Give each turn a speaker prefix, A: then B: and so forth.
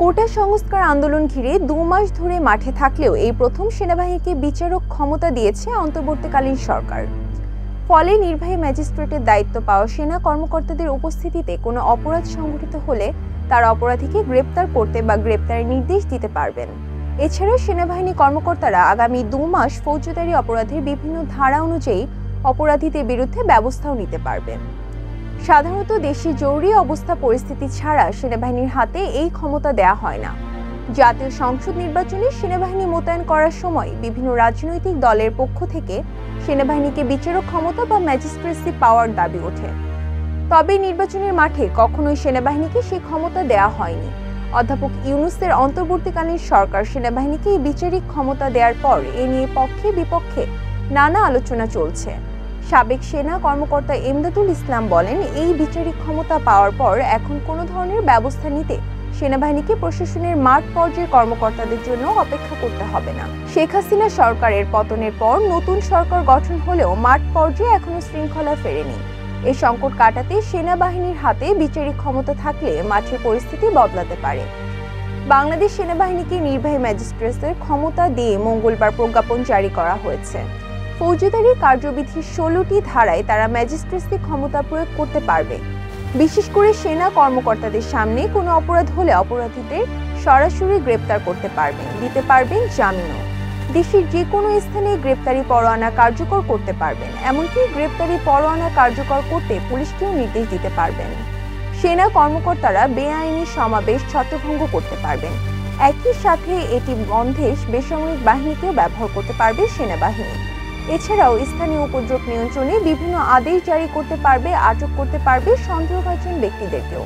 A: কোটা সংস্কার আন্দোলন ঘিরে 2 মাস ধরে মাঠে থাকলেও এই প্রথম সেনাবাহিনীকে বিচারক ক্ষমতা দিয়েছে অন্তর্বর্তীকালীন সরকার। ফলে নির্বাহী ম্যাজিস্ট্রেটের দায়িত্ব পাওয়া সেনা কর্মকর্তাদের উপস্থিতিতে কোনো অপরাধ সংঘটিত হলে তার অপরাধীকে গ্রেপ্তার করতে বা গ্রেপ্তারের নির্দেশ দিতে পারবেন। এছাড়াও সেনাবাহিনী কর্মকর্তারা আগামী 2 মাস ফৌজদারি অপরাধের বিভিন্ন ধারা অনুযায়ী অপরাধীদের বিরুদ্ধে ব্যবস্থাও নিতে পারবেন। সাধারণত দেশে জরুরি অবস্থা পরিস্থিতি ছাড়া সেনাবাহিনীর হাতে এই ক্ষমতা দেয়া হয় না। জাতীয় সংসদ নির্বাচনে সেনাবাহিনী মোতায়েন করার সময় বিভিন্ন রাজনৈতিক দলের পক্ষ থেকে সেনাবাহিনীকে বিচারক ক্ষমতা বা ম্যাজিস্ট্রেসি পাওয়ার দাবি ওঠে। তবে নির্বাচনের মাঠে কখনোই সেনাবাহিনীকে সেই ক্ষমতা দেয়া হয়নি। অধ্যাপক ইউনূসের অন্তর্বর্তীকালীন সরকার সেনাবাহিনীকে এই বিচারিক ক্ষমতা দেওয়ার পর এ নিয়ে পক্ষে বিপক্ষে নানা আলোচনা চলছে। সাবেক সেনা কর্মকর্তা এমদাদুল ইসলাম বলেন, এই বিচারিক ক্ষমতা পাওয়ার পর এখন কোনো ধরনের ব্যবস্থা নিতে সেনাবাহিনীকে প্রশাসনের মাঠ পর্যায়ের কর্মকর্তাদের জন্য অপেক্ষা করতে হবে না। শেখ হাসিনা সরকারের পতনের পর নতুন সরকার গঠন হলেও মাঠ পর্যায়ে এখনো শৃঙ্খলা ফেরেনি। এই সংকট কাটাতে সেনাবাহিনীর হাতে বিচারিক ক্ষমতা থাকলে মাঠের পরিস্থিতি বদলাতে পারে। বাংলাদেশ সেনাবাহিনীকে নির্বাহী ম্যাজিস্ট্রেটের ক্ষমতা দিয়ে মঙ্গলবার প্রজ্ঞাপন জারি করা হয়েছে। ফৌজদারি কার্যবিধির 16টি ধারায় তারা ম্যাজিস্ট্রেসি ক্ষমতা প্রয়োগ করতে পারবে। বিশেষ করে সেনা কর্মকর্তাদের সামনে কোনো অপরাধ হলে অপরাধীদের সরাসরি গ্রেপ্তার করতে পারবেন, দিতে পারবেন জামিনও। দেশের যে কোনো স্থানে গ্রেপ্তারি পরোয়ানা কার্যকর করতে পারবেন, এমনকি গ্রেপ্তারি পরোয়ানা কার্যকর করতে পুলিশকেও নির্দেশ দিতে পারবেন। সেনা কর্মকর্তারা বেআইনি সমাবেশ ছত্রভঙ্গ করতে পারবেন। একই সাথে এটি বন্ধে বেসামরিক বাহিনীকেও ব্যবহার করতে পারবে সেনাবাহিনী। এছাড়াও স্থানীয় উপদ্রব নিয়ন্ত্রণে বিভিন্ন আদেশ জারি করতে পারবে, আটক করতে পারবে সন্দেহভাজন ব্যক্তিদেরকেও।